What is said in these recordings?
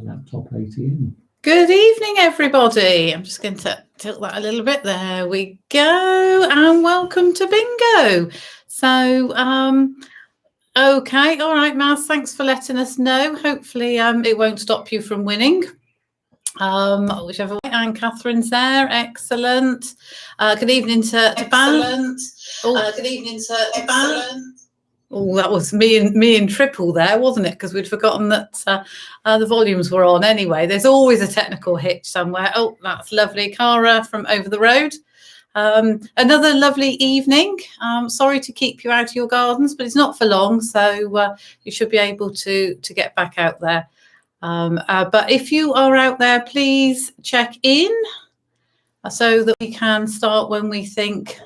laptop ATM. Good evening, everybody. I'm just going to tilt that a little bit. There we go. And welcome to Bingo. So, okay. All right, Maz, thanks for letting us know. Hopefully, it won't stop you from winning. Whichever way. And Catherine's there. Excellent. Good evening to Excellent. Good evening to Ban. Oh, that was me and triple there, wasn't it? Because we'd forgotten that the volumes were on anyway. There's always a technical hitch somewhere. Oh, that's lovely. Cara from over the road. Another lovely evening. Sorry to keep you out of your gardens, but it's not for long. So you should be able to get back out there. But if you are out there, please check in so that we can start when we think.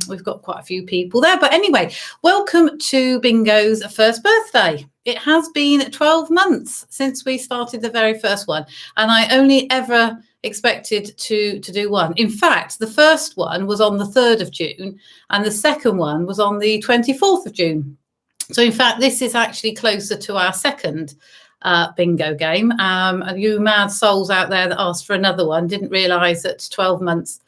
We've got quite a few people there. But anyway, welcome to Bingo's first birthday. It has been 12 months since we started the very first one. And I only ever expected to do one. In fact, the first one was on the 3rd of June and the second one was on the 24th of June. So in fact, this is actually closer to our second bingo game. And you mad souls out there that asked for another one didn't realise that 12 months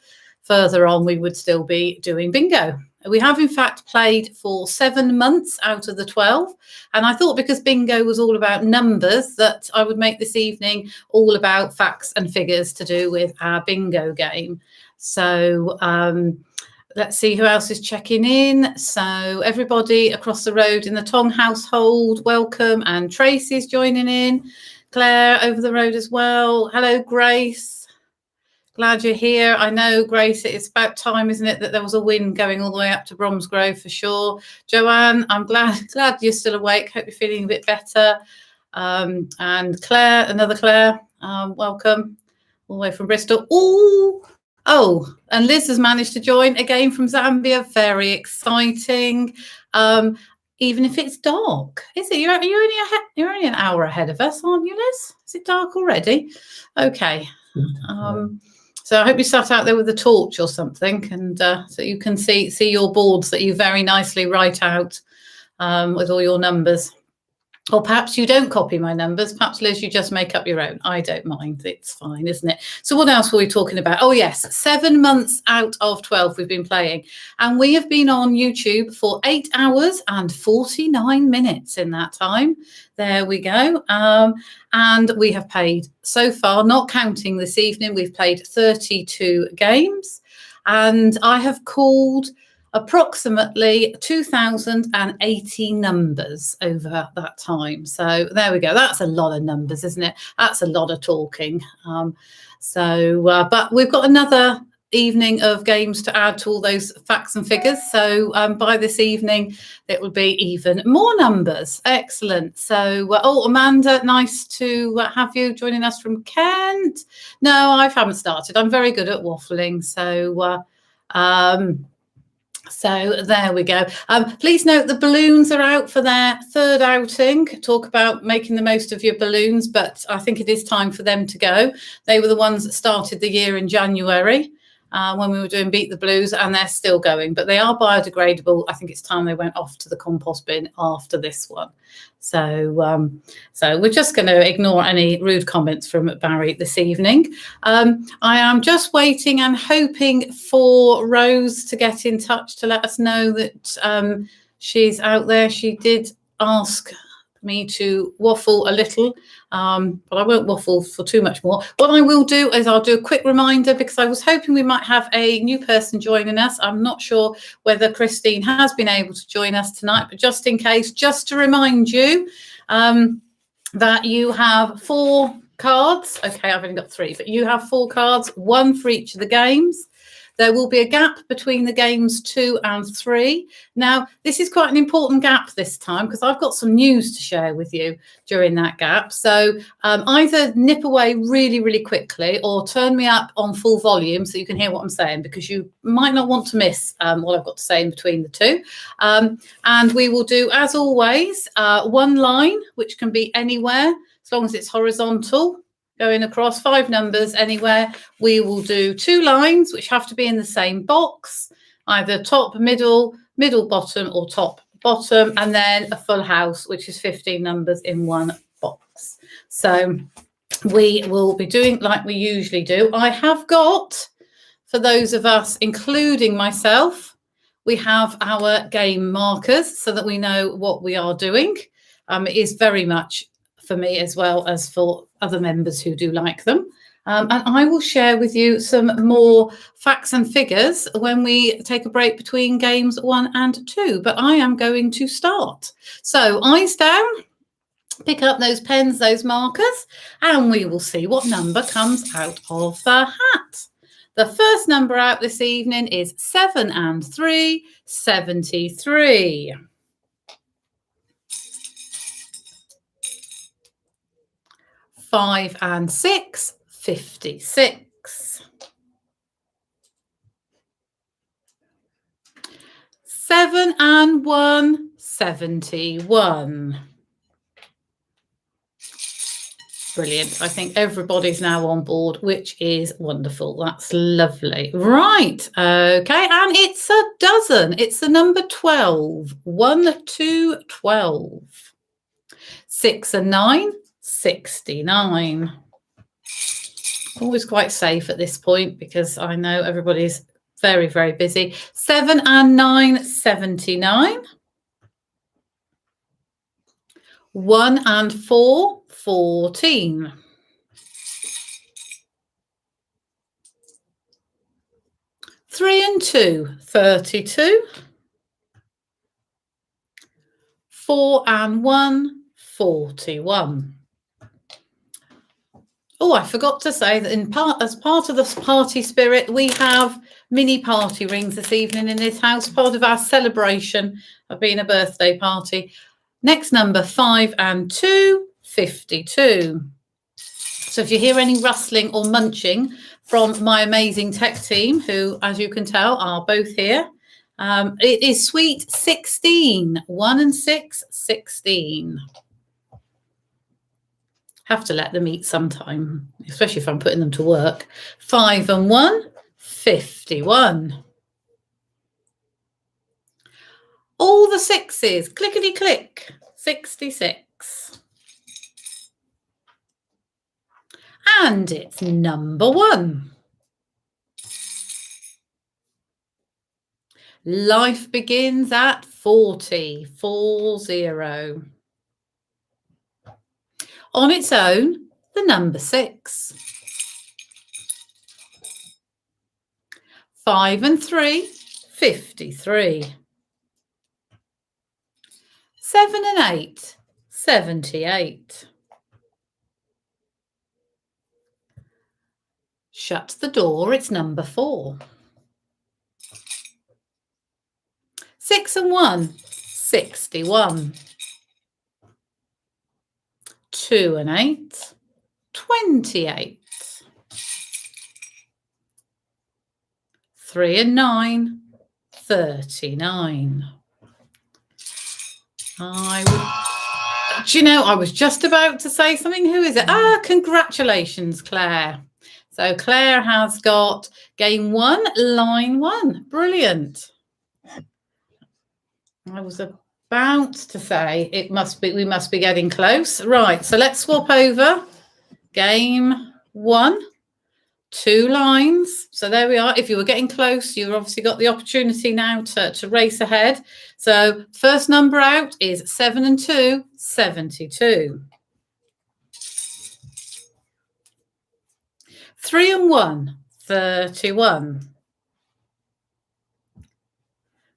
further on we would still be doing bingo. We have in fact played for 7 months out of the 12, and I thought because bingo was all about numbers that I would make this evening all about facts and figures to do with our bingo game. So let's see who else is checking in. So everybody across the road in the Tong household, welcome. And Tracy's joining in. Claire over the road as well. Hello, Grace. Glad you're here. I know, Grace, it's about time, isn't it, that there was a wind going all the way up to Bromsgrove for sure. Joanne, I'm glad you're still awake. Hope you're feeling a bit better. And Claire, another Claire, welcome all the way from Bristol. Oh, and Liz has managed to join again from Zambia. Very exciting. Even if it's dark, is it? You're only an hour ahead of us, aren't you, Liz? Is it dark already? Okay. So I hope you sat out there with a torch or something, and so you can see your boards that you very nicely write out with all your numbers. Or perhaps you don't copy my numbers. Perhaps, Liz, you just make up your own. I don't mind. It's fine, isn't it? So what else were we talking about? Oh, yes. 7 months out of 12 we've been playing. And we have been on YouTube for 8 hours and 49 minutes in that time. There we go. And we have played so far, not counting this evening, we've played 32 games. And I have called approximately 2,080 numbers over that time. So there we go. That's a lot of numbers, isn't it? That's a lot of talking. But we've got another evening of games to add to all those facts and figures. So by this evening, it will be even more numbers. Excellent. So, Amanda, nice to have you joining us from Kent. No, I haven't started. I'm very good at waffling. So there we go. Please note the balloons are out for their third outing. Talk about making the most of your balloons, but I think it is time for them to go. They were the ones that started the year in January when we were doing Beat the Blues, and they're still going, but they are biodegradable. I think it's time they went off to the compost bin after this one. So we're just going to ignore any rude comments from Barry this evening. I am just waiting and hoping for Rose to get in touch to let us know that she's out there. She did ask me to waffle a little, but I won't waffle for too much more. What I will do is I'll do a quick reminder, because I was hoping we might have a new person joining us. I'm not sure whether Christine has been able to join us tonight, but just in case, just to remind you that you have 4 cards. Okay, I've only got 3, but you have 4 cards, 1 for each of the games. There will be a gap between the games 2 and 3. Now, this is quite an important gap this time, because I've got some news to share with you during that gap. So either nip away really, really quickly or turn me up on full volume so you can hear what I'm saying, because you might not want to miss what I've got to say in between the 2. And we will do, as always, 1 line, which can be anywhere as long as it's horizontal, going across 5 numbers anywhere. We will do 2 lines, which have to be in the same box, either top, middle, bottom, or top, bottom, and then a full house, which is 15 numbers in 1 box. So we will be doing like we usually do. I have got, for those of us, including myself, we have our game markers so that we know what we are doing. It is very much for me as well as for other members who do like them. And I will share with you some more facts and figures when we take a break between games 1 and 2. But I am going to start. So eyes down, pick up those pens, those markers, and we will see what number comes out of the hat. The first number out this evening is 7 and 3, 73. 5 and 6, 56. 7 and 1, 71. Brilliant. I think everybody's now on board, which is wonderful. That's lovely. Right. Okay. And it's a dozen. It's the number 12. 1, 2, 12. 6 and 9, 69. Always quite safe at this point because I know everybody's very, very busy. 7 and 9, 79. 1 and 4, 14. 3 and 2, 32. 4 and 1, 41. Oh, I forgot to say that as part of the party spirit, we have mini party rings this evening in this house, part of our celebration of being a birthday party. Next number, 5 and 2, 52. So if you hear any rustling or munching from my amazing tech team, who, as you can tell, are both here, it is sweet 16. 1 and 6, 16. Have to let them eat sometime, especially if I'm putting them to work. 5 and 1, 51. All the sixes, clickety click, 66. And it's number 1. Life begins at 40, 40. On its own, the number 6. 5 and 3, 53. 7 and 8, 78. Shut the door, it's number 4. 6 and 1, 61. 2 and 8, 28. 3 and 9, 39. Do you know, I was just about to say something. Who is it? Congratulations, Claire. So Claire has got game 1, line 1. Brilliant. I was about to say we must be getting close. Right, so let's swap over. Game 1, 2 lines. So there we are. If you were getting close, you've obviously got the opportunity now to race ahead. So first number out is 7 and 2, 72. 3 and 1, 31.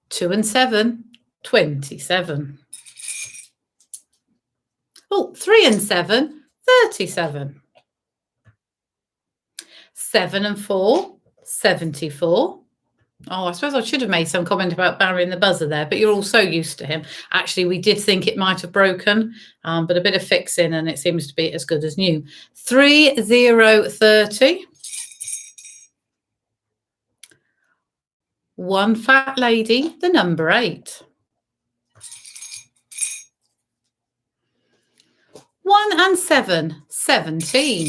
2 and 7, 27. Oh, 3 and 7, 37. 7 and 4, 74. Oh, I suppose I should have made some comment about Barry and the buzzer there, but you're all so used to him. Actually, we did think it might have broken, but a bit of fixing and it seems to be as good as new. 3, 0, 30. 1 fat lady, the number 8. 1 and 7, 17.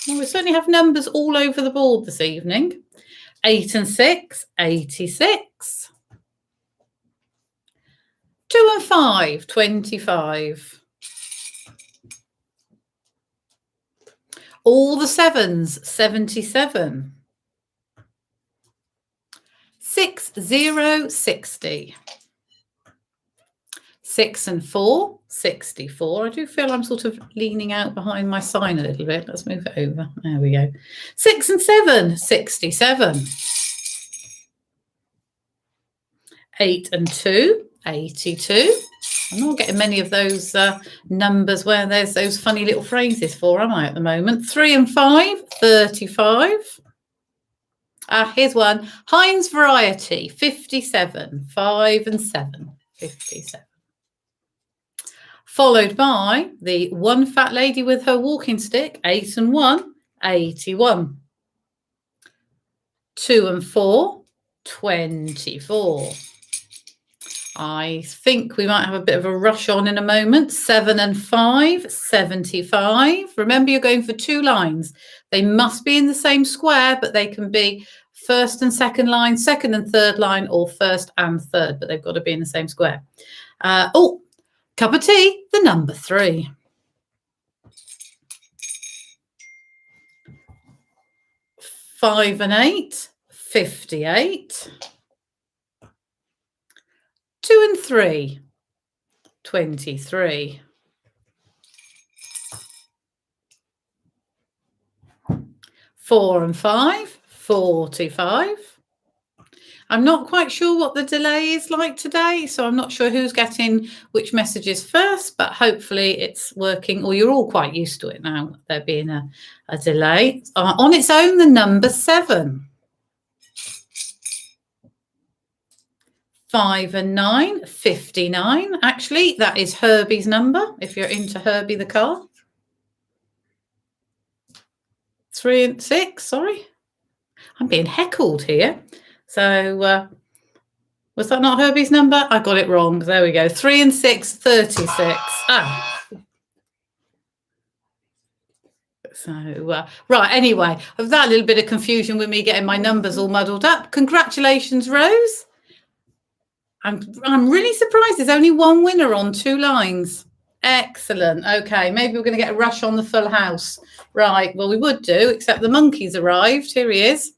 Well, we certainly have numbers all over the board this evening. 8 and 6, 86. 2 and 5, 25. All the sevens, 77. 60, 60. 6 and 4, 64. I do feel I'm sort of leaning out behind my sign a little bit. Let's move it over. There we go. 6 and 7, 67. 8 and 2, 82. I'm not getting many of those numbers where there's those funny little phrases for, am I, at the moment? 3 and 5, 35. Here's one. Heinz Variety, 57. 5 and 7, 57. Followed by the one fat lady with her walking stick, 8 and 1, 81. 2 and 4, 24. I think we might have a bit of a rush on in a moment. 7 and 5, 75. Remember, you're going for 2 lines. They must be in the same square, but they can be first and second line, second and third line, or first and third, but they've got to be in the same square. Cup of tea, the number 3. 5 and 8, 58. 2 and 3, 23. 4 and 5, 45. I'm not quite sure what the delay is like today, so I'm not sure who's getting which messages first, but hopefully it's working, or you're all quite used to it now, there being a delay. On its own, the number 7. 5 and 9, 59. Actually, that is Herbie's number, if you're into Herbie the car. 3 and 6, sorry. I'm being heckled here. So, was that not Herbie's number? I got it wrong. There we go. 3 and 6, 36. So, right, anyway, of that little bit of confusion with me getting my numbers all muddled up. Congratulations, Rose. I'm really surprised there's only one winner on 2 lines. Excellent. Okay, maybe we're going to get a rush on the full house. Right, well, we would do, except the monkey's arrived. Here he is.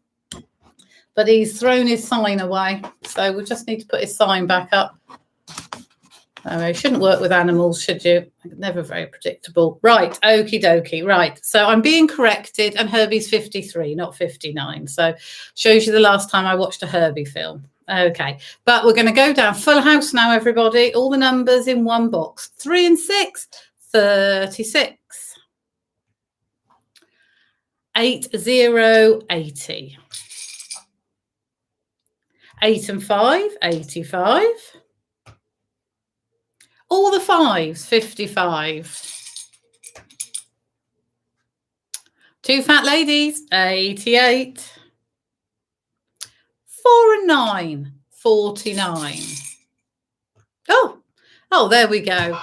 But he's thrown his sign away. So we just need to put his sign back up. You shouldn't work with animals, should you? Never very predictable. Right, okie dokie. Right, so I'm being corrected, and Herbie's 53, not 59. So shows you the last time I watched a Herbie film. Okay, but we're going to go down full house now, everybody. All the numbers in one box. 3 and 6, 36. 8, 0, 80. 8 and 5, 85. All the 5s, 55. 2 fat ladies, 88. 4 and 9, 49. Oh, there we go.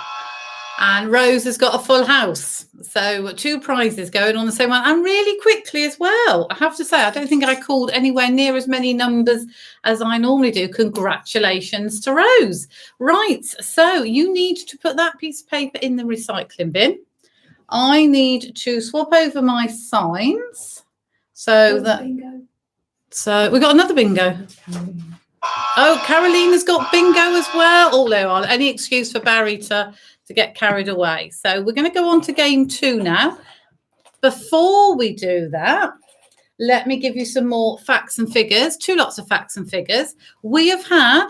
And Rose has got a full house. So 2 prizes going on the same one, and really quickly as well. I have to say, I don't think I called anywhere near as many numbers as I normally do. Congratulations to Rose. Right, so you need to put that piece of paper in the recycling bin. I need to swap over my signs so that... Bingo. So we've got another bingo. Oh, Carolina's got bingo as well. Oh, there are any excuse for Barry to get carried away. So we're going to go on to game 2 now. Before we do that, let me give you some more facts and figures. 2 lots of facts and figures. We have had,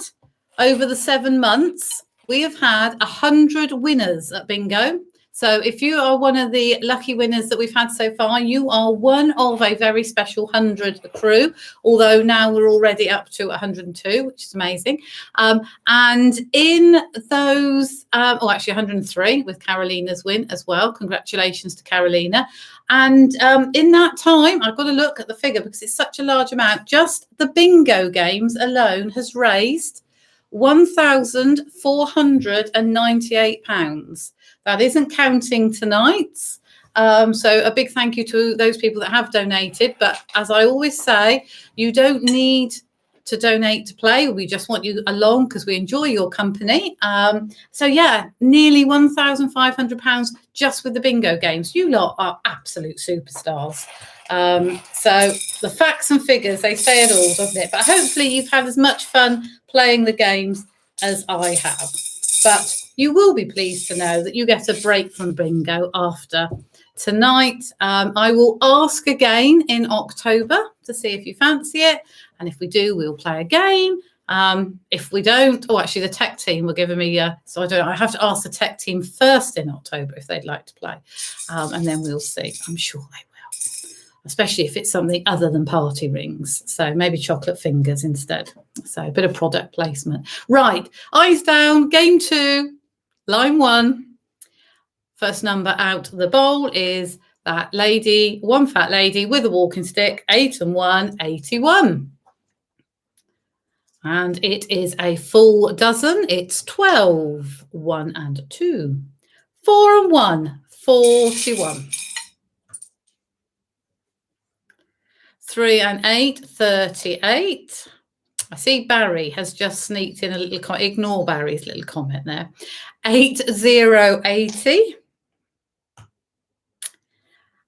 over the 7 months, we have had 100 winners at bingo. So if you are one of the lucky winners that we've had so far, you are one of a very special 100 crew, although now we're already up to 102, which is amazing. And in those, actually 103 with Carolina's win as well. Congratulations to Carolina. And in that time, I've got to look at the figure because it's such a large amount. Just the bingo games alone has raised £1,498. That isn't counting tonight's. So a big thank you to those people that have donated. But as I always say, you don't need to donate to play. We just want you along because we enjoy your company. So yeah, nearly £1,500 just with the bingo games. You lot are absolute superstars. So the facts and figures, they say it all, doesn't it? But hopefully you've had as much fun playing the games as I have. But you will be pleased to know that you get a break from bingo after tonight. I will ask again in October to see if you fancy it. And if we do, we'll play a game. If we don't, actually the tech team were giving me, so I have to ask the tech team first in October if they'd like to play. And then we'll see. I'm sure they will, especially if it's something other than party rings. So maybe chocolate fingers instead. So a bit of product placement. Right, eyes down, game 2, line 1. First number out the bowl is that lady, one fat lady with a walking stick, 8 and 1, 81. And it is a full dozen. It's 12, 1 and 2, 4 and 1, 41. 3 and 8, 38. I see Barry has just sneaked in a little comment. Ignore Barry's little comment there. 8080.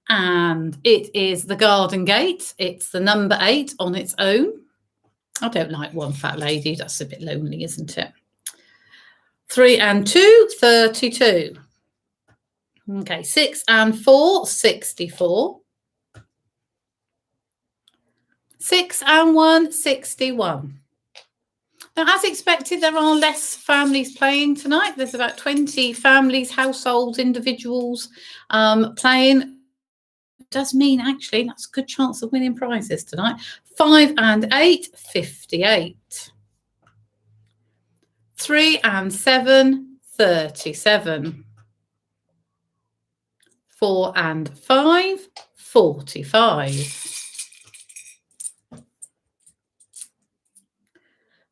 And it is the Garden Gate. It's the number 8 on its own. I don't like one fat lady. That's a bit lonely, isn't it? 3 and 2, 32. Okay, 6 and 4, 64. 6 and 1, 61. Now, as expected, there are less families playing tonight. There's about 20 families, households, individuals playing. It does mean, actually, that's a good chance of winning prizes tonight. 5 and 8, 58. 3 and 7, 37. 4 and 5, 45.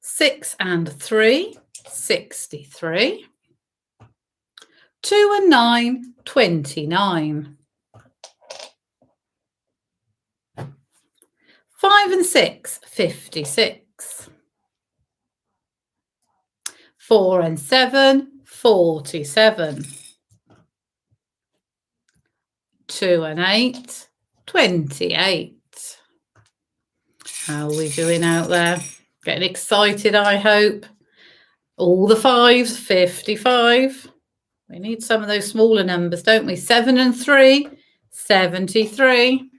6 and 3, 63. 2 and 9, 29. 5 and 6, 56. 4 and 7, 47. 2 and 8, 28. How are we doing out there? Getting excited, I hope. All the 5s, 55. We need some of those smaller numbers, don't we? 7 and 3, 73.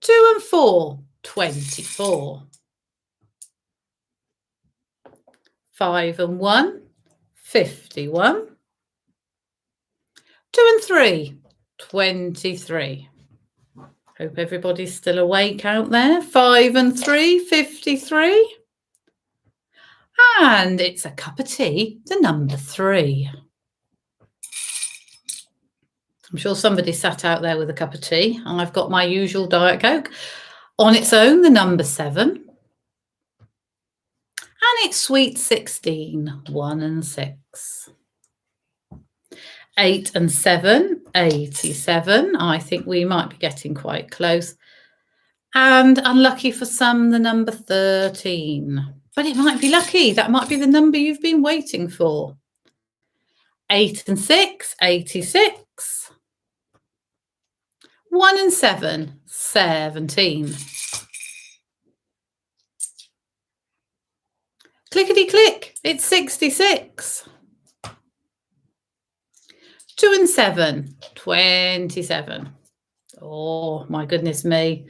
2 and 4, 24. 5 and 1, 51. 2 and 3, 23. Hope everybody's still awake out there. 5 and 3, 53. And it's a cup of tea, the number 3. I'm sure somebody sat out there with a cup of tea. I've got my usual Diet Coke. On its own, the number 7. And it's sweet 16, 1 and 6. 8 and 7, 87. I think we might be getting quite close. And unlucky for some, the number 13. But it might be lucky. That might be the number you've been waiting for. 8 and 6, 86. 1 and 7, 17. Clickety click, it's 66. 2 and 7, 27. Oh, my goodness me.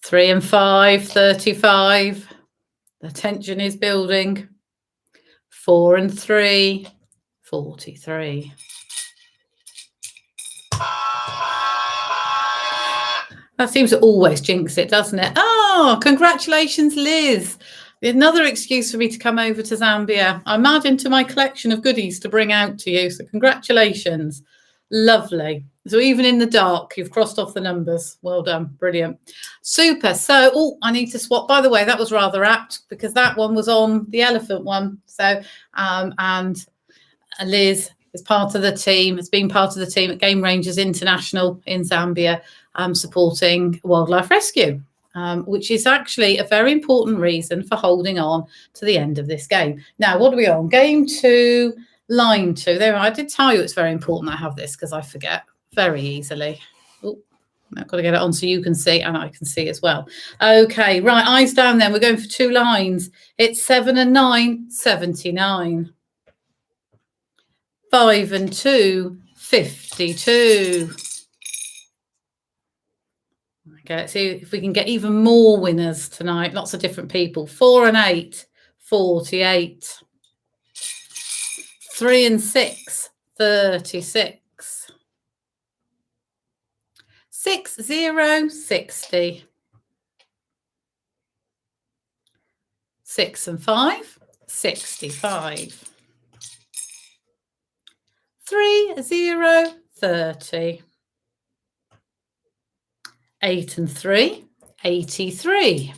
3 and 5, 35. The tension is building. 4 and 3, 43. That seems to always jinx it, doesn't it? Oh, congratulations, Liz. Another excuse for me to come over to Zambia. I'm adding to my collection of goodies to bring out to you. So congratulations. Lovely. So even in the dark, you've crossed off the numbers. Well done. Brilliant. Super. So, I need to swap. By the way, that was rather apt because that one was on the elephant one. So, and Liz is part of the team. Has been part of the team at Game Rangers International in Zambia, supporting wildlife rescue. which is actually a very important reason for holding on to the end of this game. Now, what are we on? Game 2, line 2. There, I did tell you it's very important I have this because I forget very easily. Oh, I've got to get it on so you can see and I can see as well. Okay, right, eyes down then. We're going for 2 lines. It's 7 and 9, 79. 5 and 2, 52. Okay, let's see if we can get even more winners tonight. Lots of different people. 4 and 8, 48. 3 and 6, 36. 6, 0, 60. 6 and 5, 65. 3, 0, 30. 8 and 3, 83.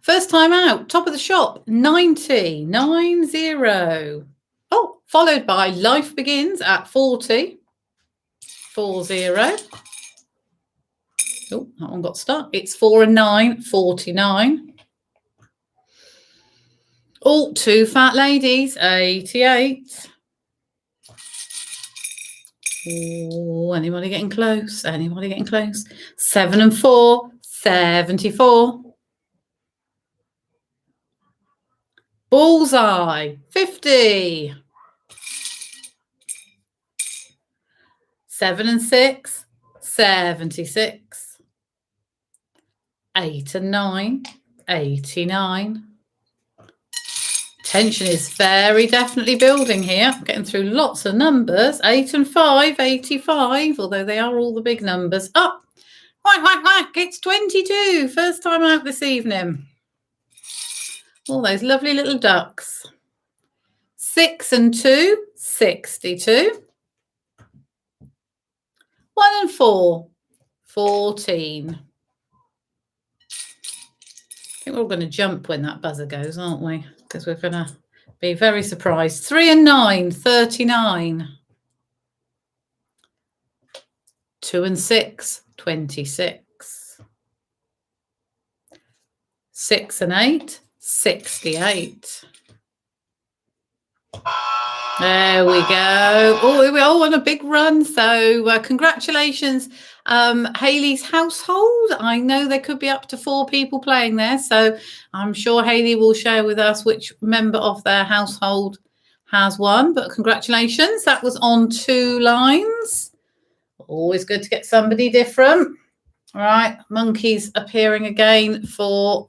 First time out, top of the shop, 90, 90. Oh, followed by Life Begins at 40, 40. Oh, that one got stuck. It's 4 and 9, 49. Oh, 2 fat ladies, 88. Oh, anybody getting close? Anybody getting close? 7 and 4, 74. Bullseye, 50. 7 and 6, 76. 8 and 9, 89. Tension is very definitely building here. I'm getting through lots of numbers. 8 and 5, 85, although they are all the big numbers. Up. Whack, whack, whack. It's 22. First time out this evening. All those lovely little ducks. 6 and 2, 62. 1 and 4, 14. I think we're all going to jump when that buzzer goes, aren't we? Because we're going to be very surprised. 3 and 9, 39. 2 and 6, 26. 6 and 8, 68. There we go. Oh, here we are on a big run. So congratulations, Hayley's household. I know there could be up to 4 people playing there. So I'm sure Hayley will share with us which member of their household has won. But congratulations. That was on 2 lines. Always good to get somebody different. All right. Monkeys appearing again for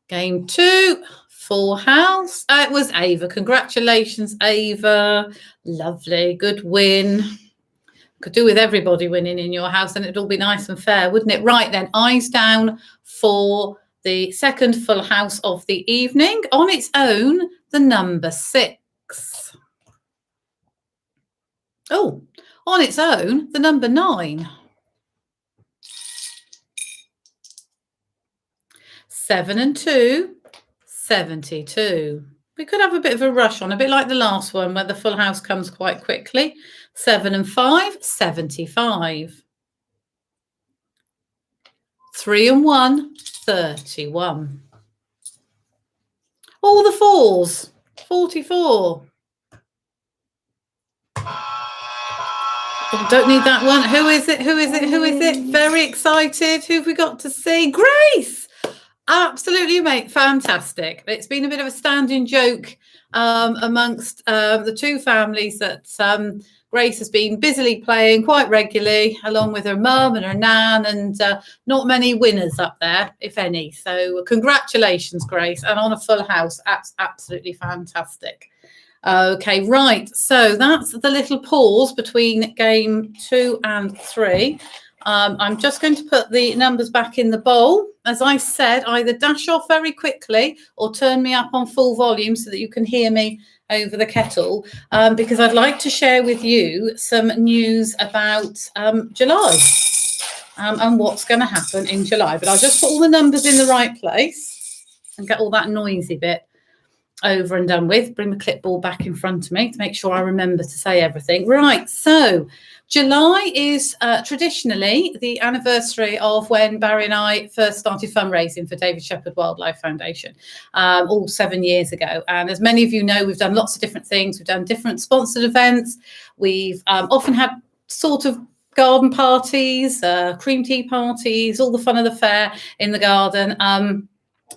game 2. Full house. It was Ava. Congratulations, Ava. Lovely. Good win. Could do with everybody winning in your house and it'd all be nice and fair, wouldn't it? Right then, eyes down for the second full house of the evening. On its own, the number 6. Oh, on its own, the number 9. 7 and 2. 72. We could have a bit of a rush on, a bit like the last one where the full house comes quite quickly. 7 and 5, 75. 3 and 1, 31. All the 4s, 44. Oh, don't need that one. Who is it? Who is it? Who is it? Very excited. Who have we got to see? Grace! Absolutely, mate. Fantastic. It's been a bit of a standing joke amongst the 2 families that Grace has been busily playing quite regularly, along with her mum and her nan, and not many winners up there, if any. So congratulations, Grace. And on a full house, that's absolutely fantastic. Okay, right. So that's the little pause between game 2 and 3. I'm just going to put the numbers back in the bowl. As I said, either dash off very quickly or turn me up on full volume so that you can hear me over the kettle, because I'd like to share with you some news about July and what's going to happen in July. But I'll just put all the numbers in the right place and get all that noisy bit over and done with. Bring the clipboard back in front of me to make sure I remember to say everything. Right, so July is traditionally the anniversary of when Barry and I first started fundraising for David Shepherd Wildlife Foundation, all 7 years ago. And as many of you know, we've done lots of different things. We've done different sponsored events. We've often had sort of garden parties, cream tea parties, all the fun of the fair in the garden.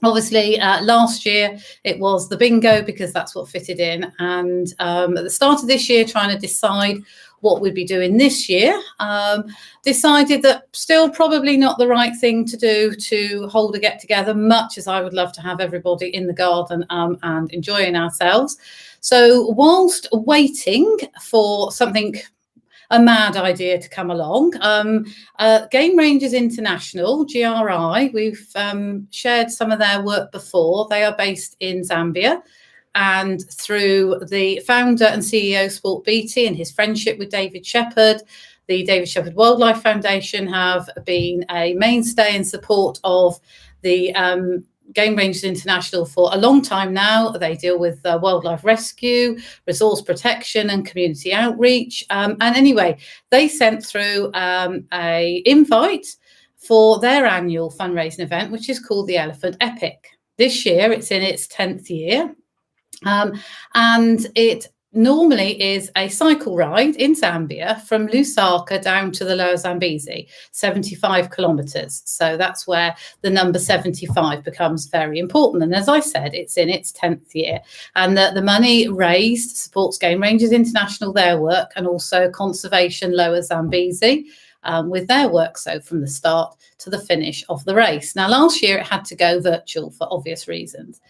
Obviously, last year it was the bingo because that's what fitted in. And at the start of this year, trying to decide what we'd be doing this year, decided that still probably not the right thing to do to hold a get together, much as I would love to have everybody in the garden and enjoying ourselves. So whilst waiting for something, a mad idea to come along, Game Rangers International, GRI, we've shared some of their work before. They are based in Zambia, and through the founder and CEO Sport Beatty and his friendship with David Shepherd, the David Shepherd Wildlife Foundation have been a mainstay in support of the Game Rangers International for a long time now. They deal with wildlife rescue, resource protection and community outreach. And anyway, they sent through a invite for their annual fundraising event, which is called the Elephant Epic. This year, it's in its 10th year. And it normally is a cycle ride in Zambia from Lusaka down to the Lower Zambezi, 75 kilometres. So that's where the number 75 becomes very important. And as I said, it's in its 10th year. And the money raised supports Game Rangers International, their work, and also Conservation Lower Zambezi with their work. So from the start to the finish of the race. Now, last year it had to go virtual for obvious reasons.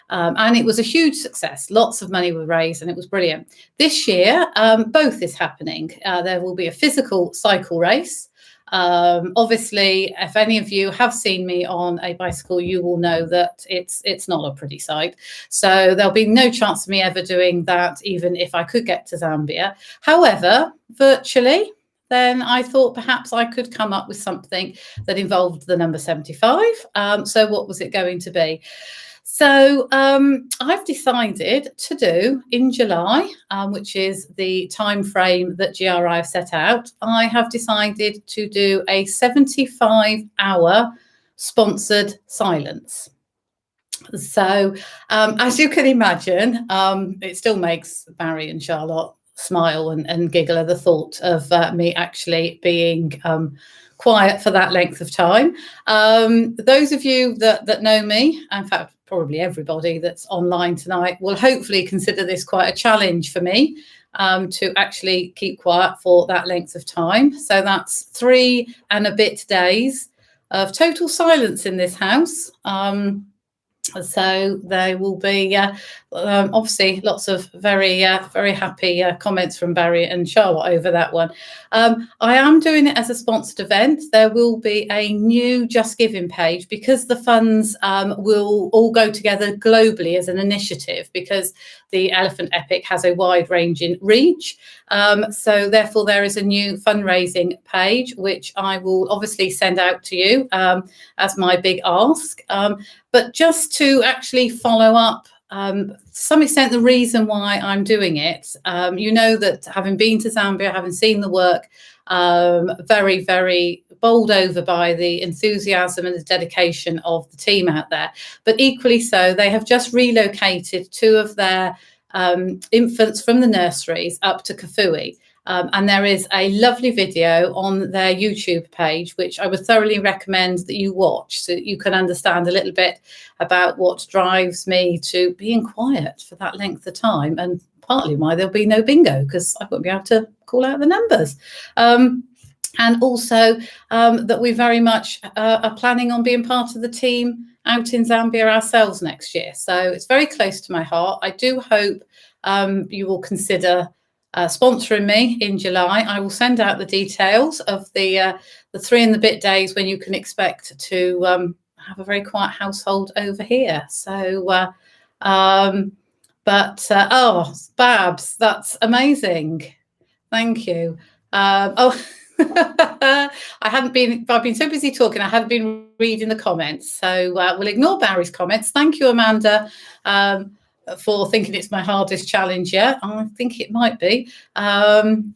And it was a huge success. Lots of money was raised and it was brilliant. This year, both is happening. There will be a physical cycle race. Obviously, if any of you have seen me on a bicycle, you will know that it's not a pretty sight. So there'll be no chance of me ever doing that, even if I could get to Zambia. However, virtually, then I thought perhaps I could come up with something that involved the number 75. So what was it going to be? So I've decided to do in July, which is the time frame that GRI have set out, I have decided to do a 75-hour sponsored silence. So as you can imagine, it still makes Barry and Charlotte smile and giggle at the thought of me actually being quiet for that length of time. Those of you that know me, in fact, probably everybody that's online tonight, will hopefully consider this quite a challenge for me to actually keep quiet for that length of time. So that's 3 and a bit days of total silence in this house. So there will be obviously lots of very happy comments from Barry and Charlotte over that one. I am doing it as a sponsored event. There will be a new Just Giving page because the funds will all go together globally as an initiative, because the Elephant Epic has a wide-ranging reach. So therefore there is a new fundraising page, which I will obviously send out to you as my big ask. But just to actually follow up, to some extent, the reason why I'm doing it, you know that having been to Zambia, having seen the work, very, very bowled over by the enthusiasm and the dedication of the team out there. But equally so, they have just relocated 2 of their infants from the nurseries up to Kafui. And there is a lovely video on their YouTube page, which I would thoroughly recommend that you watch so that you can understand a little bit about what drives me to being quiet for that length of time, and partly why there'll be no bingo, because I won't be able to call out the numbers. And also that we very much are planning on being part of the team out in Zambia ourselves next year. So it's very close to my heart. I do hope you will consider sponsoring me in July. I will send out the details of the 3 and a bit days when you can expect to have a very quiet household over here. So, oh, Babs, that's amazing. Thank you. I've been so busy talking, I hadn't been reading the comments. So we'll ignore Barry's comments. Thank you, Amanda. for thinking it's my hardest challenge yet. I think it might be. And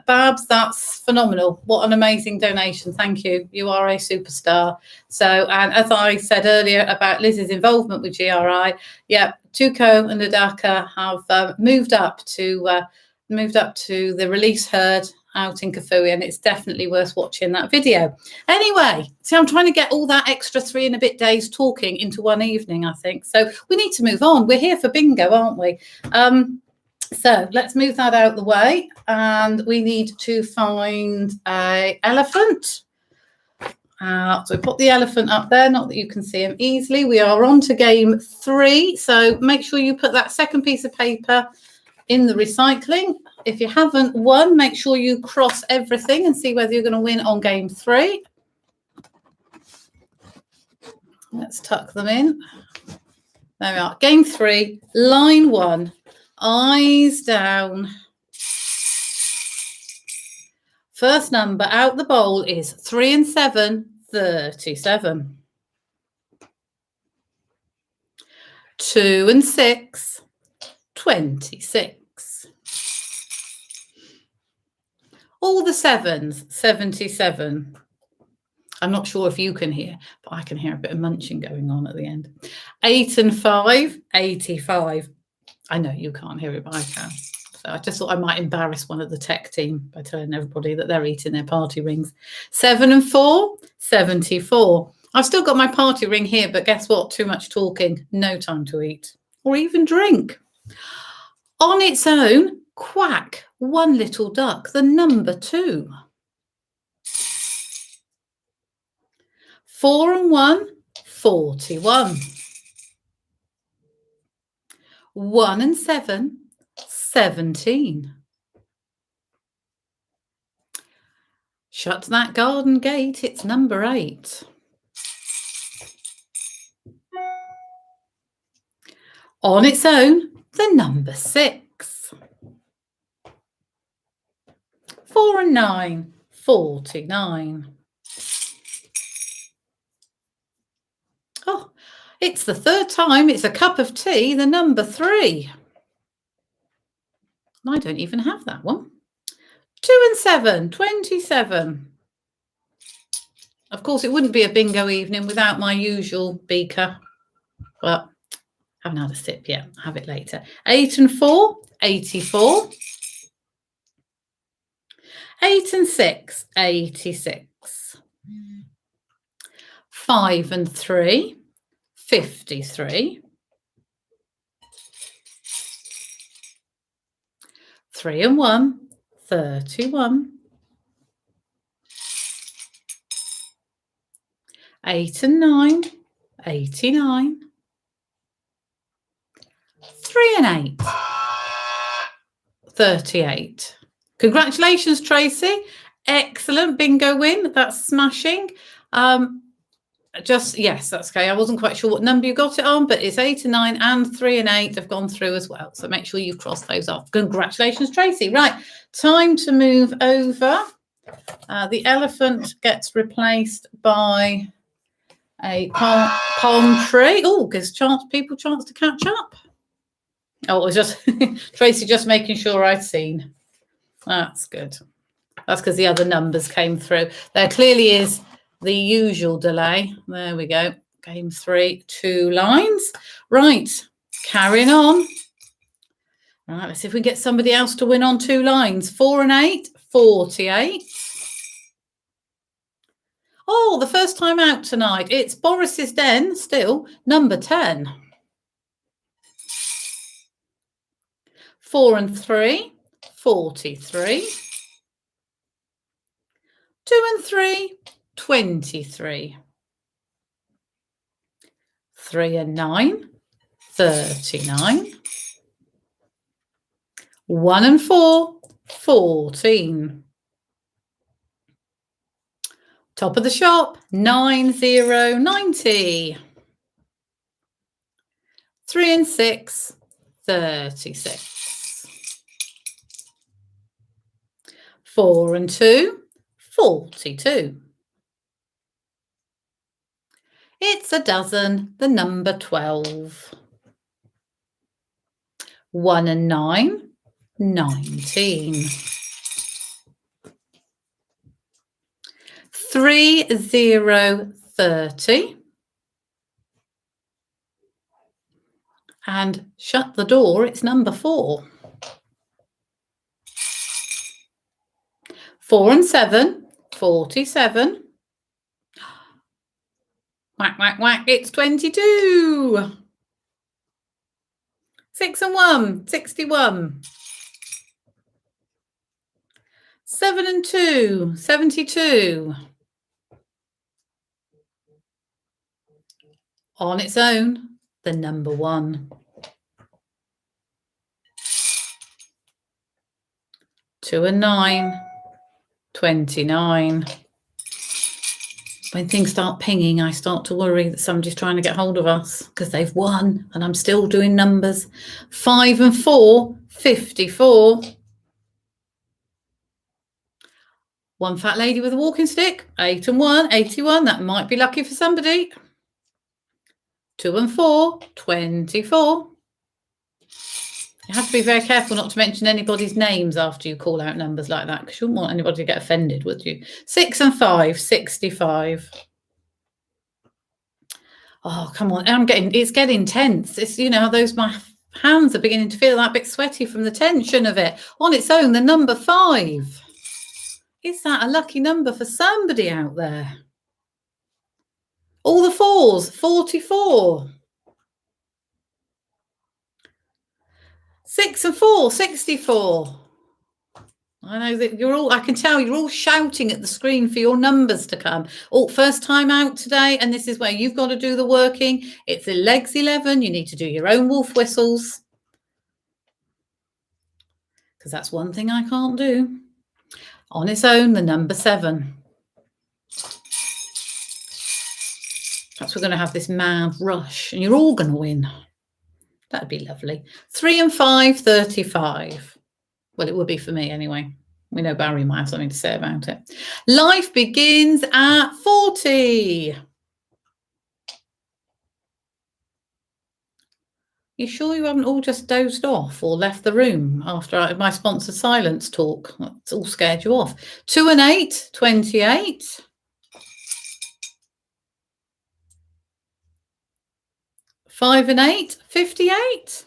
Babs, that's phenomenal. What an amazing donation. Thank you. You are a superstar. So, and as I said earlier about Liz's involvement with GRI, yeah, Tuco and Adaka have moved up to the release herd out in Kafui, and it's definitely worth watching that video. Anyway, so I'm trying to get all that extra 3 and a bit days talking into one evening, I think. So we need to move on. We're here for bingo, aren't we? So let's move that out the way, and we need to find an elephant. So we put the elephant up there, not that you can see him easily. We are on to game 3. So make sure you put that second piece of paper in the recycling. If you haven't won, make sure you cross everything and see whether you're going to win on game 3. Let's tuck them in. There we are. Game 3, line 1. Eyes down. First number out the bowl is 3 and 7, 37. 2 and 6, 26. All the 7s, 77. I'm not sure if you can hear, but I can hear a bit of munching going on at the end. 8 and 5, 85. I know you can't hear it, but I can. So I just thought I might embarrass one of the tech team by telling everybody that they're eating their party rings. 7 and 4, 74. I've still got my party ring here, but guess what? Too much talking. No time to eat or even drink. On its own, quack, one little duck, the number 2. 4 and 1, 41. 1 and 7, 17. Shut that garden gate, it's number 8. On its own, the number 6. 4 and 9, 49. Oh, it's the third time. It's a cup of tea, the number 3. I don't even have that one. 2 and 7, 27. Of course, it wouldn't be a bingo evening without my usual beaker, but I haven't had a sip yet. I'll have it later. 8 and 4, 84. 8 and 6, 86. 5 and 3, 53. 3 and 1, 31. 8 and 9, 89. 3 and 8, 38. Congratulations, Tracy. Excellent bingo win. That's smashing. Yes, that's okay. I wasn't quite sure what number you got it on, but it's 8 and 9 and 3 and 8 have gone through as well. So make sure you've crossed those off. Congratulations, Tracy. Right, time to move over. The elephant gets replaced by a palm tree. Oh, gives people chance to catch up. Oh, it was just Tracy just making sure I'd seen. That's good. That's because the other numbers came through. There clearly is the usual delay. There we go. Game 3, 2 lines. Right, carrying on. Right, let's see if we can get somebody else to win on 2 lines. 4 and 8, 48. Oh, the first time out tonight. It's Boris's Den, still, number 10. 4 and 3, 43. 2 and 3, 23. 3 and 9, 39. 1 and 4, 14. Top of the shop, 9090. 3 and 6, 36. 4 and 2, 42. It's a dozen, the number 12. 1 and 9, 19. 3, 0, 30. And shut the door, it's number 4. 4 and 7, 47. Whack, whack, whack, it's 22. 6 and 1, 61. 7 and 2, 72. On its own, the number 1. 2 and 9, 29. When things start pinging, I start to worry that somebody's trying to get hold of us because they've won and I'm still doing numbers. 5 and 4, 54. One fat lady with a walking stick. 8 and 1, 81. That might be lucky for somebody. 2 and 4, 24. You have to be very careful not to mention anybody's names after you call out numbers like that, because you wouldn't want anybody to get offended, would you? 6 and 5, 65. Oh, come on. It's getting tense. It's, my hands are beginning to feel that bit sweaty from the tension of it. On its own, the number 5. Is that a lucky number for somebody out there? All the 4s, 44. 6 and 4, 64. I know that I can tell you're all shouting at the screen for your numbers to come. Oh, first time out today, and this is where you've got to do the working. It's the legs 11. You need to do your own wolf whistles. Because that's one thing I can't do. On its own, the number 7. Perhaps we're going to have this mad rush, and you're all going to win. That'd be lovely. 3 and 5, 35. Well, it would be for me anyway. We know Barry might have something to say about it. Life begins at 40. You sure you haven't all just dozed off or left the room after my sponsored silence talk? It's all scared you off. 2 and 8, 28. 5 and 8, 58.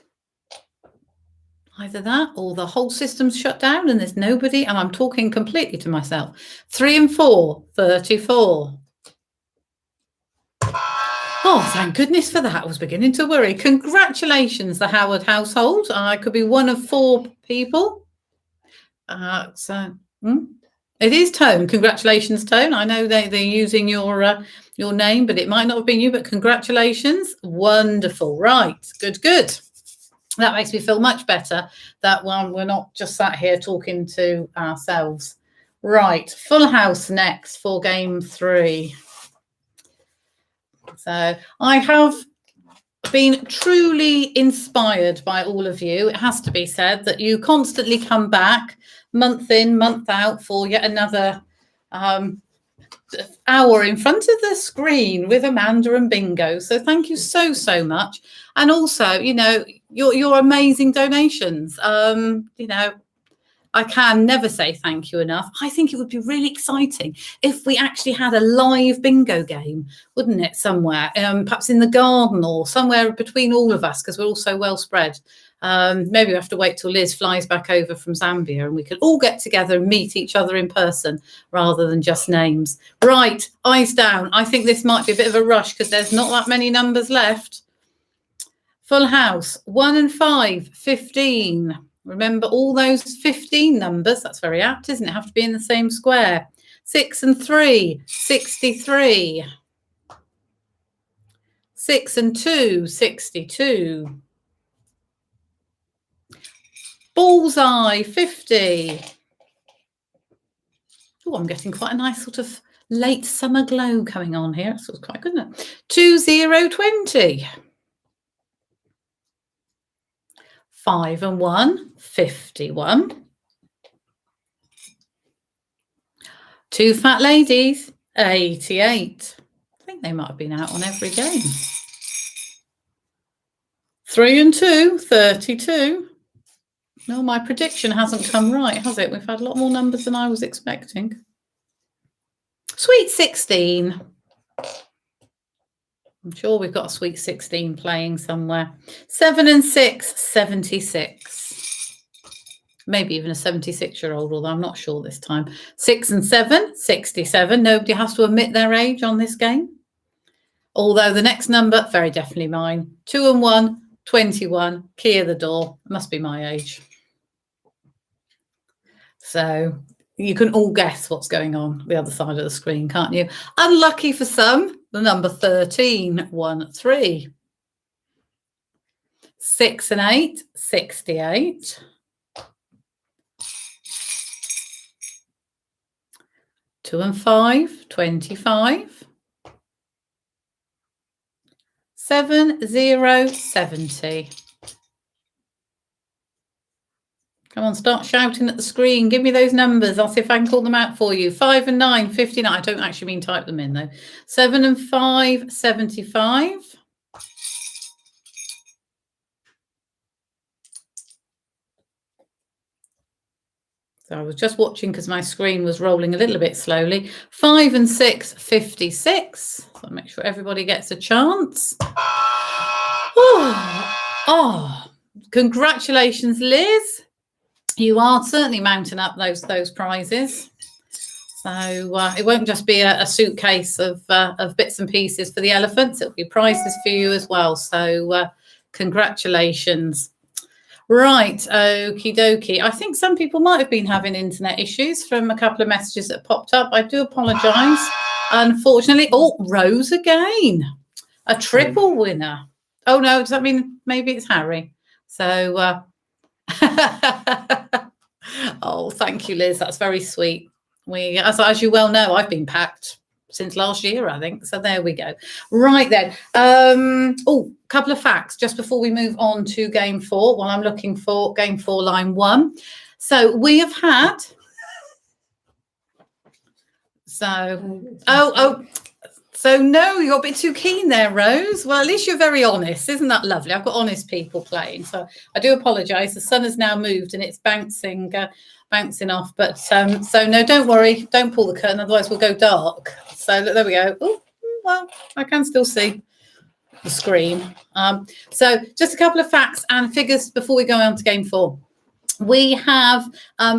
Either that or the whole system's shut down and there's nobody and I'm talking completely to myself. 3 and 4, 34. Oh, thank goodness for that. I was beginning to worry. Congratulations, the Howard household. I could be one of 4 people. It is Tone. Congratulations, Tone. I know they're using your name, but it might not have been you, but congratulations. Wonderful. Right. Good. That makes me feel much better that we're not just sat here talking to ourselves. Right, full house next for game 3. So I have been truly inspired by all of you. It has to be said that you constantly come back month in, month out for yet another hour in front of the screen with Amanda and Bingo. So thank you so much. And also, your amazing donations. I can never say thank you enough. I think it would be really exciting if we actually had a live bingo game, wouldn't it, somewhere, perhaps in the garden or somewhere between all of us, because we're all so well spread. Maybe we have to wait till Liz flies back over from Zambia and we can all get together and meet each other in person rather than just names. Right, eyes down. I think this might be a bit of a rush because there's not that many numbers left. Full house, 1 and 5, 15. Remember all those 15 numbers. That's very apt, isn't it? Have to be in the same square. 6 and 3, 63. 6 and 2, 62. Bullseye, 50. Oh, I'm getting quite a nice sort of late summer glow coming on here. That's quite good, isn't it? 20, 20. 5 and 1, 51. 2 fat ladies, 88. I think they might have been out on every game. 3 and 2, 32. No, my prediction hasn't come right, has it? We've had a lot more numbers than I was expecting. Sweet 16. I'm sure we've got a sweet 16 playing somewhere. 7 and 6, 76. Maybe even a 76-year-old, although I'm not sure this time. 6 and 7, 67. Nobody has to admit their age on this game. Although the next number, very definitely mine. 2 and 1, 21. Key of the door. Must be my age. So you can all guess what's going on the other side of the screen, can't you? Unlucky for some, the number 13, 1, 3. 6 and 8, 68. 2 and 5, 25. 7, 0, 70. Come on, start shouting at the screen. Give me those numbers. I'll see if I can call them out for you. 5 and 9, 59. I don't actually mean type them in, though. 7 and 5, 75. 'So I was just watching because my screen was rolling a little bit slowly. 5 and 6, 56. So I'll make sure everybody gets a chance. Oh, congratulations, Liz. You are certainly mounting up those prizes. So it won't just be a suitcase of bits and pieces for the elephants. It'll be prizes for you as well. So congratulations. Right, okie dokie. I think some people might have been having internet issues from a couple of messages that popped up. I do apologise. Unfortunately, Rose again. A triple winner. Oh, no, does that mean maybe it's Harry? So... oh, thank you, Liz. That's very sweet. As you well know, I've been packed since last year, I think. So there we go. Right then. Couple of facts just before we move on to game 4. While I'm looking for game 4, line 1. So we have had. So no, you're a bit too keen there, Rose. Well, at least you're very honest. Isn't that lovely? I've got honest people playing. So I do apologise. The sun has now moved and it's bouncing off. But so no, don't worry. Don't pull the curtain. Otherwise we'll go dark. So there we go. Oh, well, I can still see the screen. So just a couple of facts and figures before we go on to game 4. We have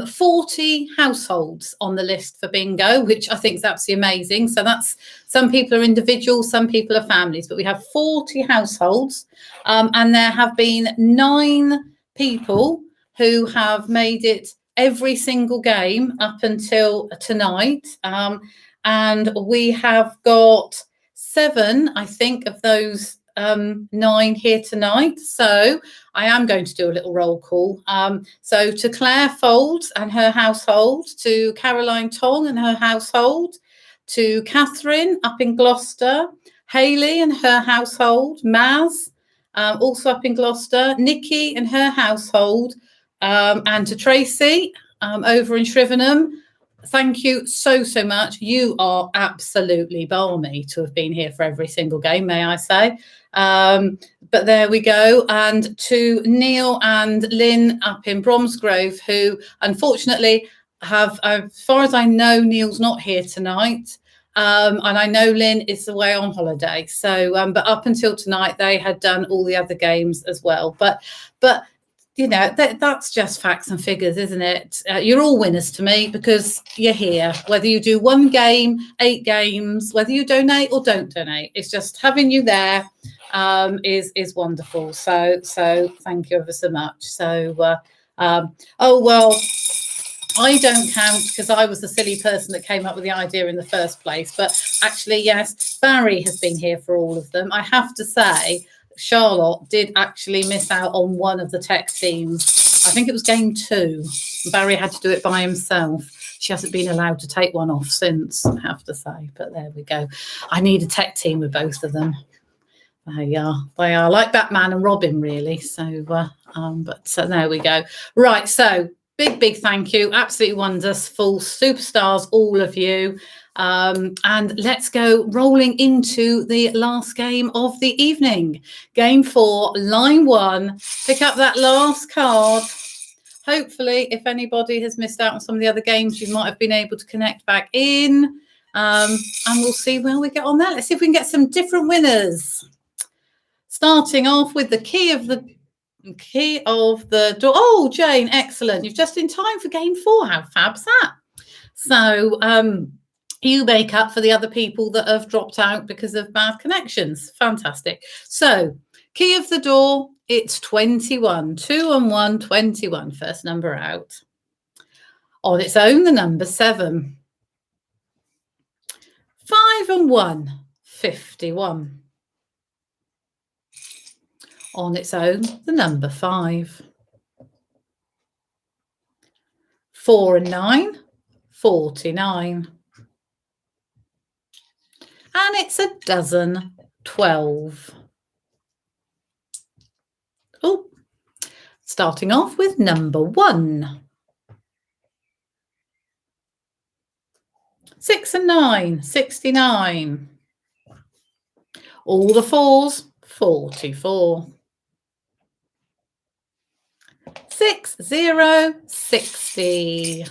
40 households on the list for bingo, which I think is absolutely amazing. So that's some people are individuals, some people are families, but we have 40 households. And there have been 9 people who have made it every single game up until tonight. And we have got 7, I think, of those 9 here tonight. So I am going to do a little roll call. So to Claire Folds and her household, to Caroline Tong and her household, to Catherine up in Gloucester, Hayley and her household, Maz, also up in Gloucester, Nikki and her household, and to Tracy over in Shrivenham. Thank you so much. You are absolutely balmy to have been here for every single game, may I say. But there we go. And to Neil and Lynn up in Bromsgrove, who unfortunately have, as far as I know, Neil's not here tonight. And I know Lynn is away on holiday. So, but up until tonight, they had done all the other games as well. But you know, that's just facts and figures, isn't it? You're all winners to me because you're here. Whether you do 1 game, 8 games, whether you donate or don't donate, it's just having you there is wonderful. So thank you ever so much. So, oh, well, I don't count because I was the silly person that came up with the idea in the first place. But actually, yes, Barry has been here for all of them. I have to say, Charlotte did actually miss out on one of the tech teams. I think it was game 2. Barry had to do it by himself. She hasn't been allowed to take one off since, I have to say. But there we go. I need a tech team with both of them. They are like Batman and Robin, really. So, so there we go. Right. So big thank you. Absolutely wonderful. Superstars, all of you. And let's go rolling into the last game of the evening. Game 4, line 1. Pick up that last card. Hopefully, if anybody has missed out on some of the other games, you might have been able to connect back in. And we'll see where we get on there. Let's see if we can get some different winners. Starting off with the key of the door. Oh, Jane, excellent. You're just in time for game 4. How fab's that? So you make up for the other people that have dropped out because of bad connections. Fantastic. So key of the door, it's 21. 2 and 1, 21. First number out. On its own, the number 7. 5 and 1, 51. On its own, the number 5. 4 and 9, 49. And it's a dozen, 12. Oh, starting off with number 1. 6 and 9, 69. All the 4s, 44. 6, 0, 60.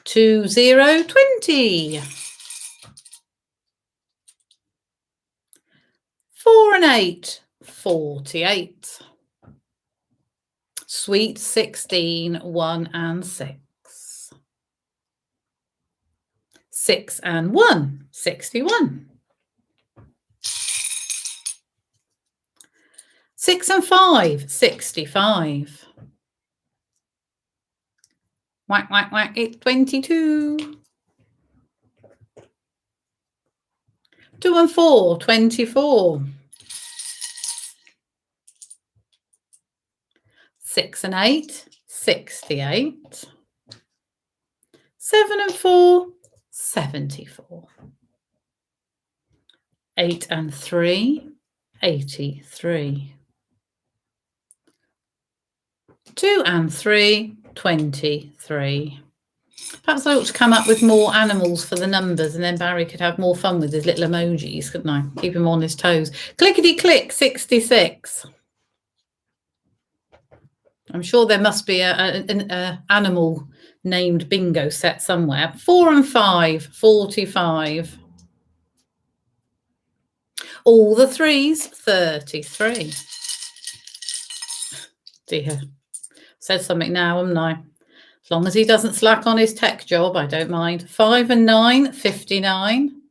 2, 0, 20. 4 and 8, 48. Sweet 16, 1 and 6. 6 and 1, 61. 6 and 5, 65. Whack, whack, whack, it's 22. 2 and 4, 24. 6 and 8, 68. 7 and 4, 74. 8 and 3, 83. 2 and 3, 23. Perhaps I ought to come up with more animals for the numbers, and then Barry could have more fun with his little emojis, couldn't I? Keep him on his toes. Clickety click, 66. I'm sure there must be an animal named bingo set somewhere. 4 and 5, 45. All the 3s, 33. Dear. Said something now, haven't I? As long as he doesn't slack on his tech job, I don't mind. 5 and 9, 59.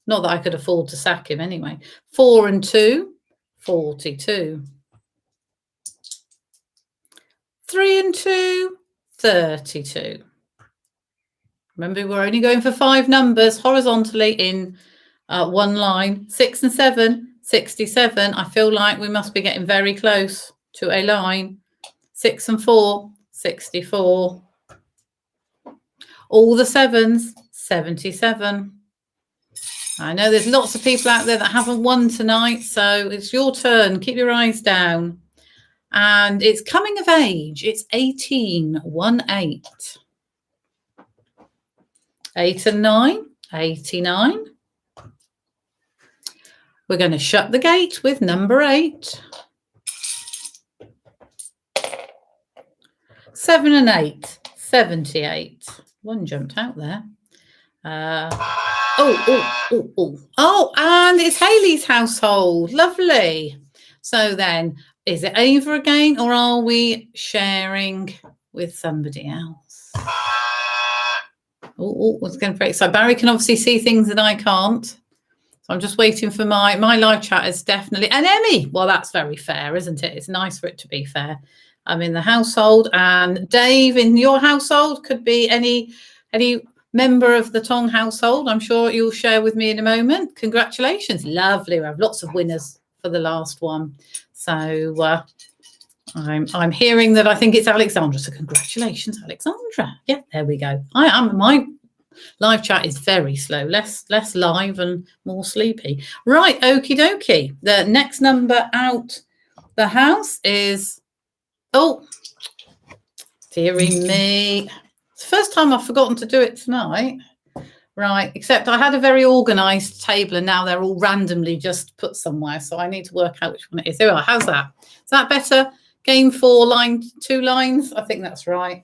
Not that I could afford to sack him anyway. 4 and 2, 42. 3 and 2, 32. Remember, we're only going for 5 numbers horizontally in one line. 6 and 7, 67. I feel like we must be getting very close to a line. 6 and 4, 64. All the 7s, 77. I know there's lots of people out there that haven't won tonight, so it's your turn. Keep your eyes down. And it's coming of age. It's 18, 1, 8. 8 and 9, 89. We're going to shut the gate with number 8. 7 and 8, 78. One jumped out there. Oh, and it's Hayley's household. Lovely. So then, is it Ava again, or are we sharing with somebody else? Oh, what's going to break? So Barry can obviously see things that I can't. So I'm just waiting for my live chat is definitely, and Emmy. Well, that's very fair, isn't it? It's nice for it to be fair. I'm in the household, and Dave, in your household, could be any member of the Tong household. I'm sure you'll share with me in a moment. Congratulations. Lovely. We have lots of winners for the last one. So I'm hearing that I think it's Alexandra. So congratulations, Alexandra. Yeah, there we go. My live chat is very slow, less live and more sleepy. Right, okie dokie. The next number out the house is, oh, dearie me. It's the first time I've forgotten to do it tonight. Right, except I had a very organised table and now they're all randomly just put somewhere. So I need to work out which one it is. There we are. How's that? Is that better? Game 4, line 2 lines. I think that's right.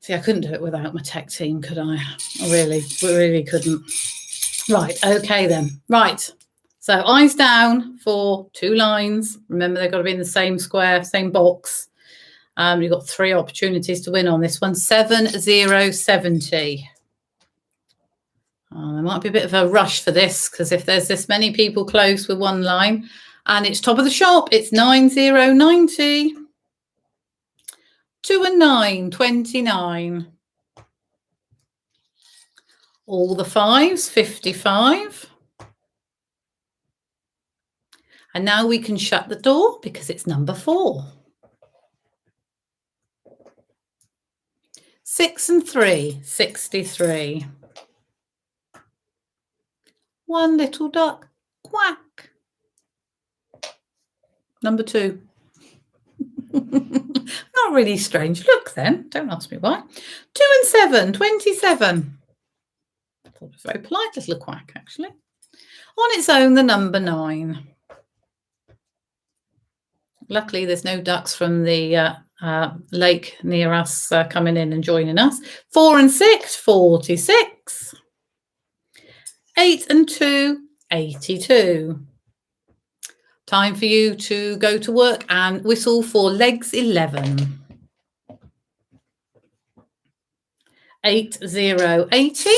See, I couldn't do it without my tech team, could I? I really couldn't. Right, okay then. Right, so eyes down for 2 lines. Remember, they've got to be in the same square, same box. You've got 3 opportunities to win on this one. 7070. There might be a bit of a rush for this, because if there's this many people close with 1 line and it's top of the shop, it's 9090. 2 and 9, 29. All the 5s, 55. And now we can shut the door because it's number 4. 6 and 3, 63. 1 little duck, quack. Number 2. Not really strange look then. Don't ask me why. 2 and 7, 27. I thought it was a very polite little quack, actually. On its own, the number 9. Luckily, there's no ducks from the lake near us coming in and joining us. 4 and 6, 46. 8 and 2, 82. Time for you to go to work and whistle for legs 11. 8080.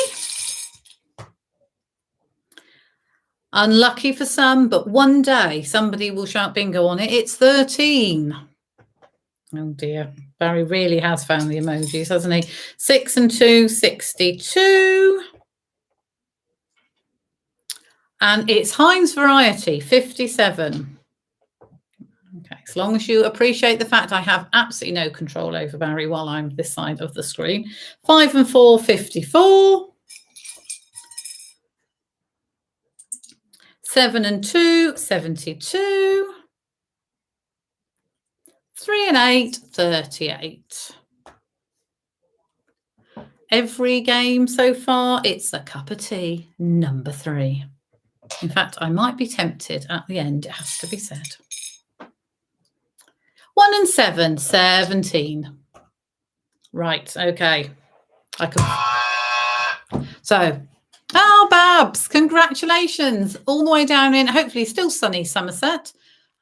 Unlucky for some, but one day somebody will shout bingo on it. It's 13. Oh dear. Barry really has found the emojis, hasn't he? 6 and 2, 62. And it's Heinz Variety, 57. Okay, as long as you appreciate the fact I have absolutely no control over Barry while I'm this side of the screen. 5 and 4, 54. 7 and 2, 72. 3 and 8, 38. Every game so far, it's a cup of tea, number 3. In fact, I might be tempted at the end, it has to be said. 1 and 7, 17. Right, okay. So, Babs, congratulations. All the way down in, hopefully still sunny Somerset.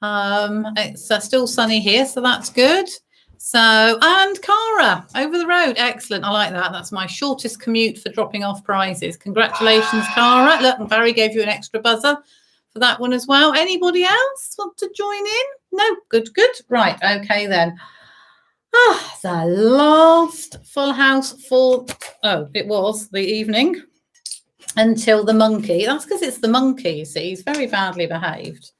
It's still sunny here, so that's good. So, and Cara, over the road. Excellent. I like that. That's my shortest commute for dropping off prizes. Congratulations, Cara. Look, and Barry gave you an extra buzzer for that one as well. Anybody else want to join in? No? Good. Right. Okay, then. The last full house for, it was the evening until the monkey. That's because it's the monkey, you see. He's very badly behaved.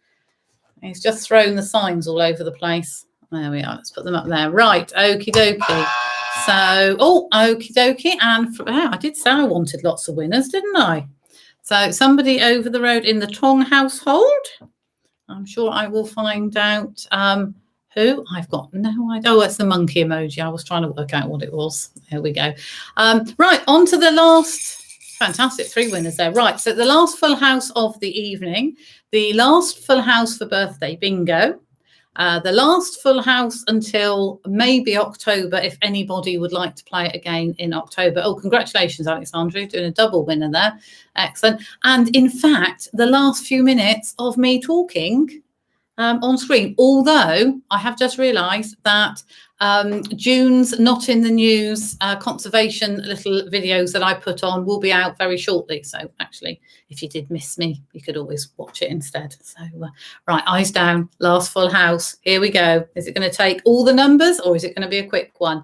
He's just thrown the signs all over the place. There we are. Let's put them up there. Right. Okie dokie. So, okie dokie. And I did say I wanted lots of winners, didn't I? So somebody over the road in the Tong household. I'm sure I will find out who. I've got no idea. Oh, it's the monkey emoji. I was trying to work out what it was. There we go. Right. On to the last. Fantastic. 3 winners there. Right. So the last full house of the evening. The last full house for birthday bingo. The last full house until maybe October, if anybody would like to play it again in October. Oh, congratulations, Alexandra, you're doing a double winner there. Excellent. And in fact, the last few minutes of me talking on screen, although I have just realised that June's Not in the News conservation little videos that I put on will be out very shortly. So actually, if you did miss me, you could always watch it instead. So right, eyes down, last full house. Here we go. Is it going to take all the numbers or is it going to be a quick one?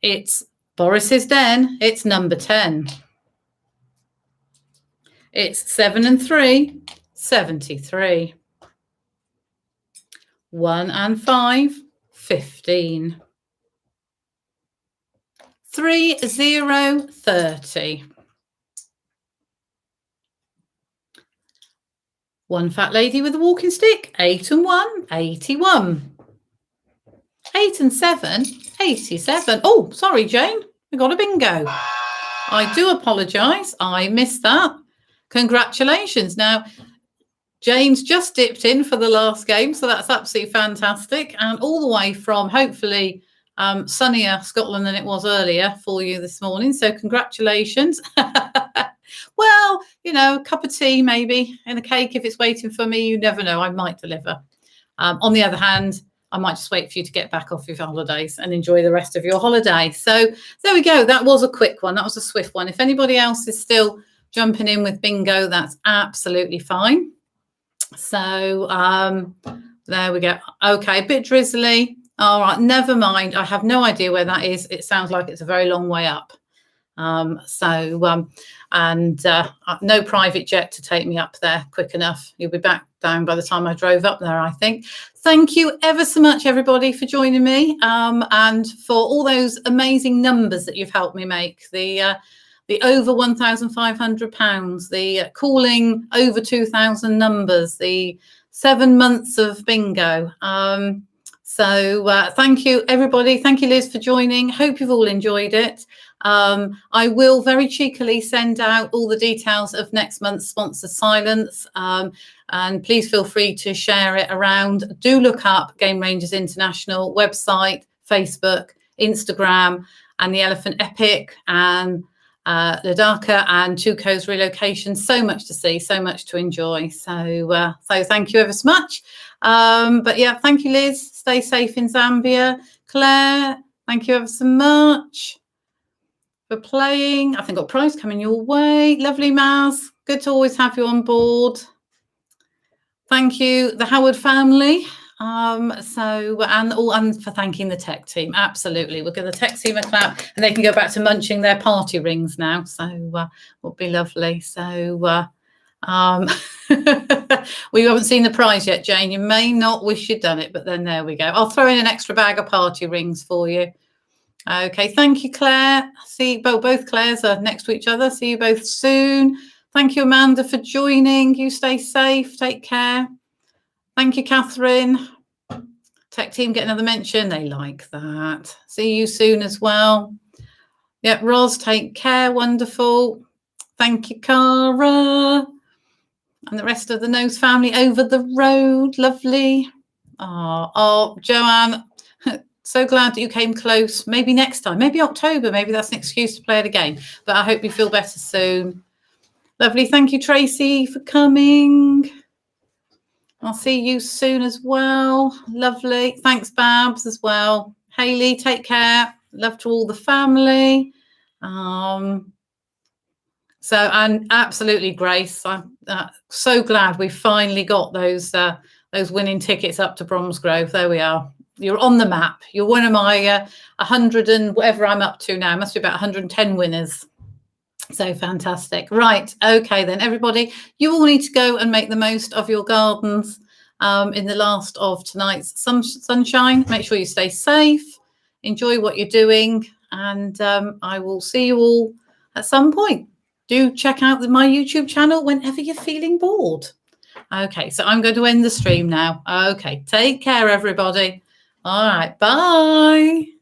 It's Boris's Den. It's number 10. It's 7 and 3, 73. 1 and 5, 15. 3, 0, 30. 1 fat lady with a walking stick, 8 and 1, 81. 8 and 7, 87. Oh, sorry, Jane, we got a bingo. I do apologise. I missed that. Congratulations. Now, Jane's just dipped in for the last game, so that's absolutely fantastic. And all the way from hopefully sunnier Scotland than it was earlier for you this morning. So congratulations. Well, you know, a cup of tea maybe and a cake if it's waiting for me. You never know. I might deliver. On the other hand, I might just wait for you to get back off your holidays and enjoy the rest of your holiday. So there we go. That was a quick one. That was a swift one. If anybody else is still jumping in with bingo, that's absolutely fine. So there we go. Okay, a bit drizzly. All right, never mind. I have no idea where that is. It sounds like it's a very long way up. No private jet to take me up there quick enough. You'll be back down by the time I drove up there, I think. Thank you ever so much, everybody, for joining me and for all those amazing numbers that you've helped me make. The over £1,500, the calling over 2,000 numbers, the 7 months of bingo. Thank you, everybody. Thank you, Liz, for joining. Hope you've all enjoyed it. I will very cheekily send out all the details of next month's sponsored silence. And please feel free to share it around. Do look up Game Rangers International website, Facebook, Instagram, and the Elephant Epic and Ladaka and Tuco's relocation. So much to see, so much to enjoy. So thank you ever so much. But yeah, thank you, Liz. Stay safe in Zambia. Claire, thank you ever so much for playing. I think got a prize coming your way. Lovely, Maz. Good to always have you on board. Thank you, the Howard family. And for thanking the tech team. Absolutely. We'll give the tech team a clap and they can go back to munching their party rings now. So will be lovely. So we haven't seen the prize yet, Jane. You may not wish you'd done it, but then there we go. I'll throw in an extra bag of party rings for you. Okay, thank you, Claire. See, both Claires are next to each other. See you both soon. Thank you, Amanda, for joining. You stay safe. Take care. Thank you, Catherine. Tech team get another mention. They like that. See you soon as well. Yep, Roz, take care. Wonderful. Thank you, Cara. And the rest of the Nose family over the road. Lovely. Oh, Joanne, so glad that you came close. Maybe next time. Maybe October. Maybe that's an excuse to play it again. But I hope you feel better soon. Lovely. Thank you, Tracy, for coming. I'll see you soon as well. Lovely. Thanks, Babs, as well. Hayley, take care. Love to all the family. And absolutely, Grace. I'm so glad we finally got those winning tickets up to Bromsgrove. There we are. You're on the map. You're one of my 100 and whatever I'm up to now. Must be about 110 winners. So fantastic. Right. Okay, then, everybody, you all need to go and make the most of your gardens in the last of tonight's sunshine. Make sure you stay safe. Enjoy what you're doing. And I will see you all at some point. Do check out my YouTube channel whenever you're feeling bored. Okay, so I'm going to end the stream now. Okay, take care, everybody. All right, bye.